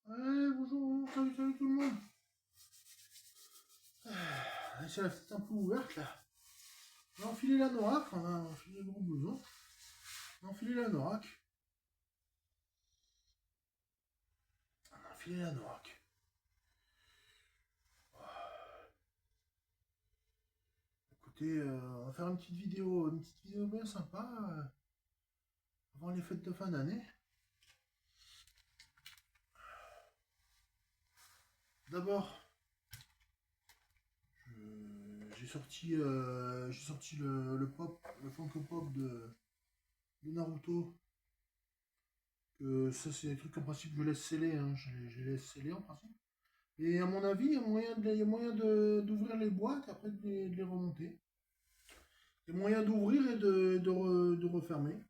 Ouais, bonjour, salut tout le monde. C'est la tête un peu ouverte là. On a enfilé la norac, on a enfilé le gros blouson. On a enfilé la norac. On a enfilé la norac. Écoutez, on va faire une petite vidéo bien sympa avant les fêtes de fin d'année. D'abord, j'ai sorti le pop, le Funko Pop de Naruto. Que ça, c'est des trucs en principe je laisse sceller, hein. Je les laisse sceller en principe. Et à mon avis, il y a moyen d'ouvrir les boîtes et après de les remonter. Il y a moyen d'ouvrir et de refermer.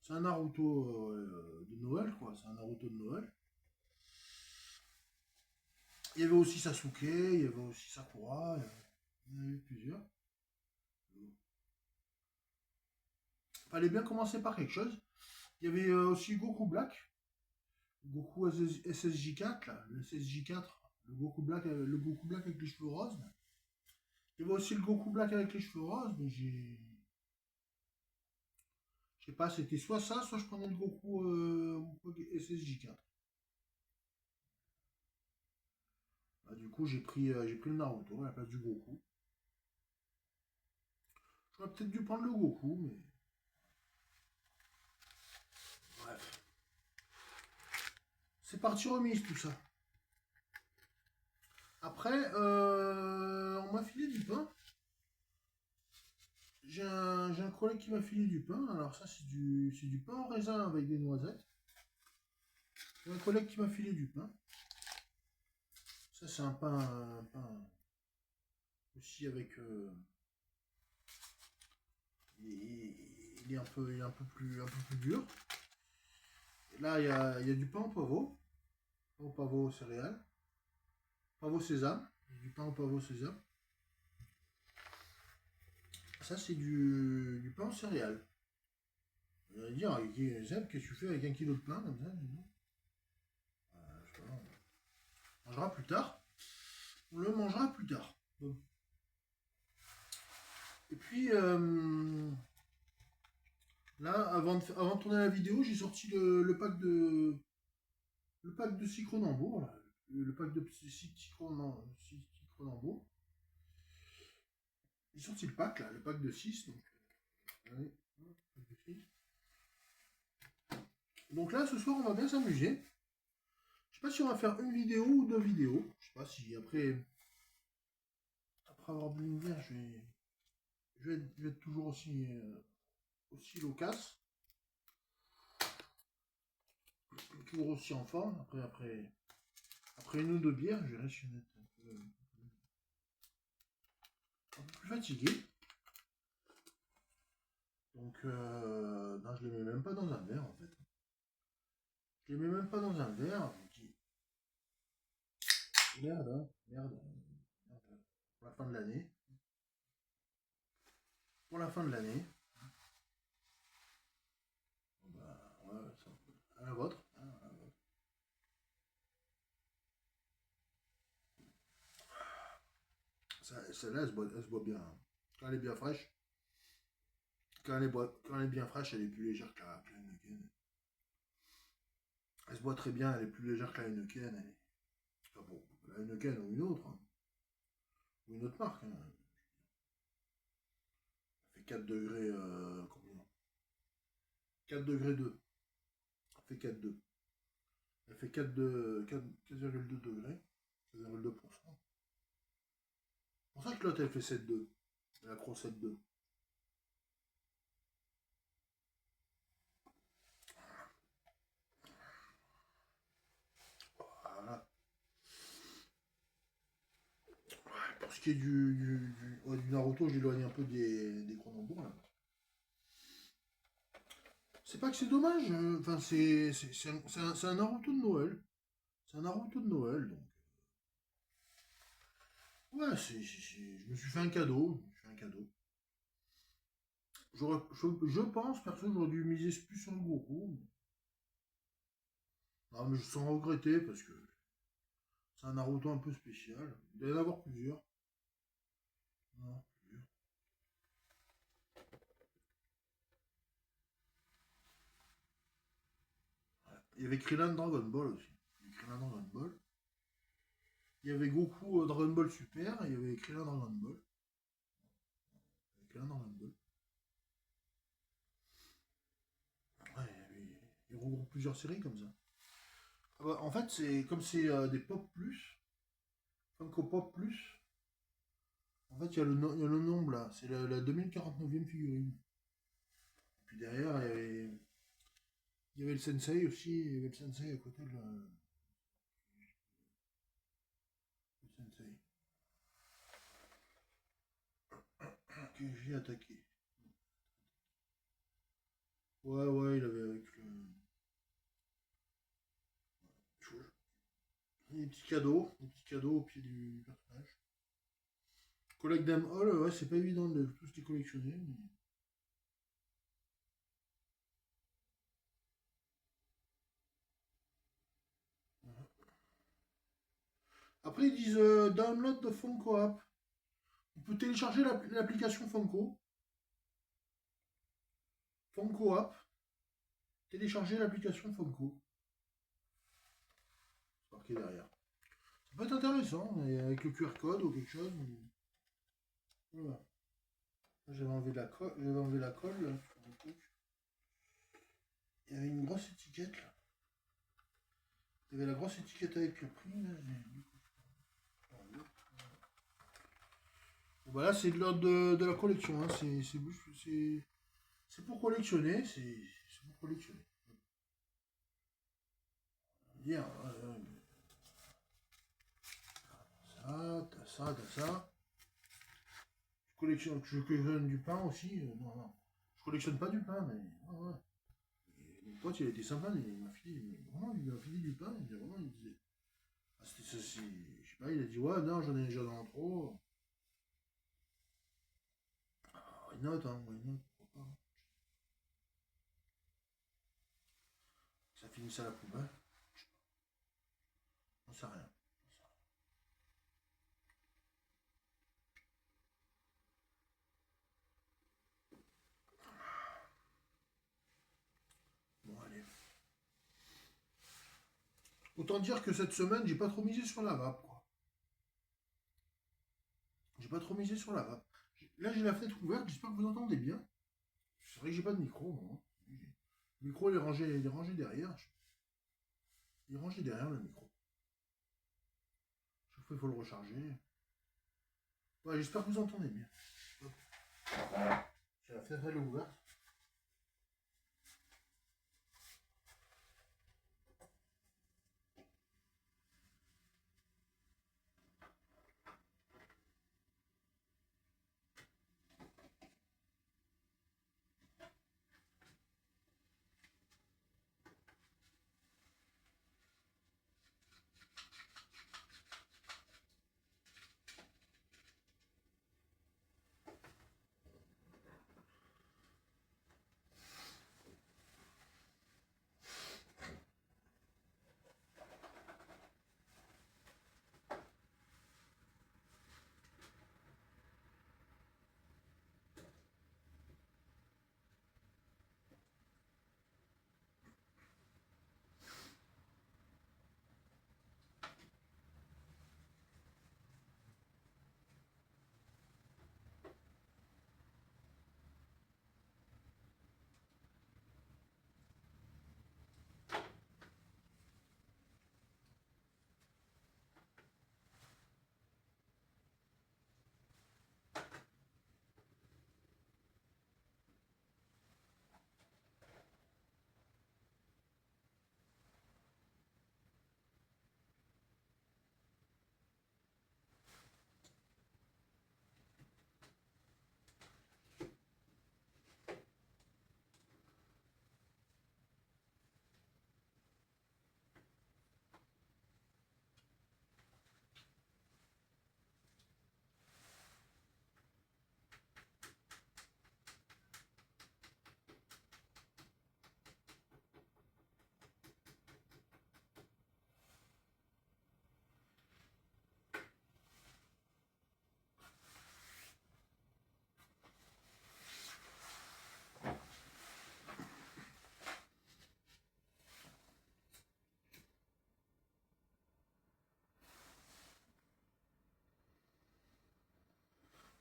C'est un Naruto de Noël, quoi. C'est un Naruto de Noël. Il y avait aussi Sasuke, il y avait aussi Sakura. Il y en avait plusieurs. Fallait bien commencer par quelque chose. Il y avait aussi Goku Black. Goku SSJ4, là. Le SSJ4. Le Goku Black avec les cheveux roses. Il y avait aussi le Goku Black avec les cheveux roses, mais je sais pas, c'était soit ça, soit je prenais le Goku SSJ4. Bah, du coup, j'ai pris le Naruto à la place du Goku. J'aurais peut-être dû prendre le Goku, mais bref. C'est parti remise tout ça. Après, on m'a filé du pain. J'ai un collègue qui m'a filé du pain. Alors ça, c'est du pain en raisin avec des noisettes. J'ai un collègue qui m'a filé du pain. Ça, c'est un pain aussi avec... il est un peu plus dur. Et là, il y a du pain au pavot. Pain au pavot céréales. Pavot sésame. Il y a du pain au pavot sésame. Ça, c'est du pain aux céréales. Vous allez dire, Zeb, qu'est-ce que tu fais avec un kilo de pain comme ça? Je sais pas, on mangera plus tard. On le mangera plus tard. Bon. Et puis, là, avant de tourner la vidéo, j'ai sorti le pack de 6 Cronenbourg. Là. Le pack de 6 Cronenbourg. J'ai sorti le pack, là, le pack de 6. Donc, allez, pack de 6. Donc là, ce soir, on va bien s'amuser. Je sais pas si on va faire une vidéo ou deux vidéos. Je sais pas si après avoir bu une bière, je vais être toujours aussi loquace, toujours aussi en forme. Après une ou deux bières, je risque d'être un peu plus fatigué. Donc, non, je les mets même pas dans un verre en fait. Je les mets même pas dans un verre. Je me dis, merde, hein, merde. Pour la fin de l'année. Pour la fin de l'année. Bon, bah, ouais, ça, à la vôtre. Hein, à la vôtre. Celle-là, elle se boit bien, hein. Quand elle est bien fraîche. Quand elle est bien fraîche, elle est plus légère que la Heineken. Elle se boit très bien, elle est plus légère que la Heineken. Enfin bon, la Heineken ou une autre, hein. Ou une autre marque, hein. Elle fait 4 degrés, combien? 4 degrés 2. Elle fait 4,2. Elle fait 4,2 degrés. 4,2%. C'est pour ça que l'autre, elle fait 7,2. Elle accro 7,2. Voilà. Pour ce qui est du Naruto, j'éloigne un peu des Cronenbourg, là. C'est pas que c'est dommage, enfin, c'est un Naruto de Noël. C'est un Naruto de Noël, donc. Ouais, je me suis fait un cadeau. Je me suis fait un cadeau. Je pense, perso, j'aurais dû miser plus sur le Goku. Non, mais je sens regretter parce que c'est un Naruto un peu spécial. Il doit y en avoir plusieurs. Non, plusieurs. Ouais. Il y avait Krillin Dragon Ball aussi. Il y avait Krillin Dragon Ball. Il y avait Goku Dragon Ball Super et il y avait Krillin Dragon Ball. Krillin Dragon Ball. Ouais, il regroupe plusieurs séries comme ça. Ah bah, en fait, c'est comme c'est des Pop Plus, Funko Pop Plus. En fait, il y a le nombre là. C'est la 2049e figurine. Et puis derrière, il y avait le Sensei aussi. Il y avait le Sensei à côté de le Sensei. Que j'ai attaqué. Ouais, ouais, il avait avec le. Des petits cadeaux au pied du personnage. Collect them all, ouais, c'est pas évident de tous les collectionner. Mais... Après, ils disent download the Funko app. On peut télécharger l'application Funko. Funko app. Télécharger l'application Funko. C'est marqué derrière. Ça peut être intéressant, mais avec le QR code ou quelque chose. Voilà. J'avais enlevé la colle là, sur le truc. Il y avait une grosse étiquette là. Il y avait la grosse étiquette avec le prix là. Bon, bah là c'est de l'ordre de la collection. Hein. C'est pour collectionner. C'est pour collectionner. Dire, t'as ça. Je collectionne du pain aussi. Non, non. Je collectionne pas du pain, mais. Ouais, ouais. Et mon pote, il a été sympa, il m'a filé, vraiment, il m'a filé du pain. Il disait. Ah, c'était ceci. Je sais pas, il a dit, ouais, non, j'en ai en trop. Ah, why not, hein, why not, pourquoi pas. Ça finisse à la poubelle. J'en sais rien. Bon, allez. Autant dire que cette semaine, j'ai pas trop misé sur la vape, quoi. J'ai pas trop misé sur la vape. Là, j'ai la fenêtre ouverte, j'espère que vous entendez bien. C'est vrai que j'ai pas de micro, moi. Le micro, il est rangé derrière. Il est rangé derrière le micro. Chaque fois, il faut le recharger. Ouais, j'espère que vous entendez bien. Hop. J'ai la fenêtre, elle est ouverte.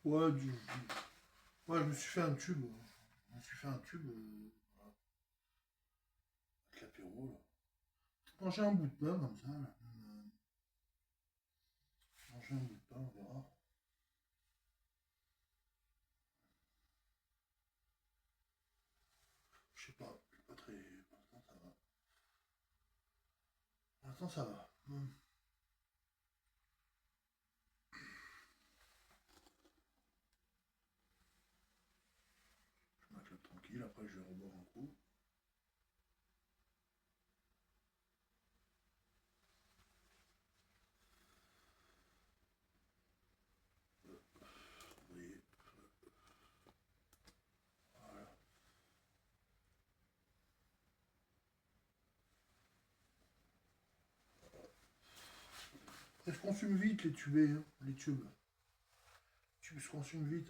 Ouais, ouais, je me suis fait un tube. Je me suis fait un tube voilà, avec l'apéro, là. Manger un bout de pain comme ça, là. Manger un bout de pain, on verra. Je sais pas, je suis pas très. Pour l'instant, ça va. Pour l'instant, ça va. Je m'acclate tranquille, après je vais reboire un coup. Vous voyez, voilà. Elles se consument vite, les tubés, hein, les tubes. Les tubes se consument vite.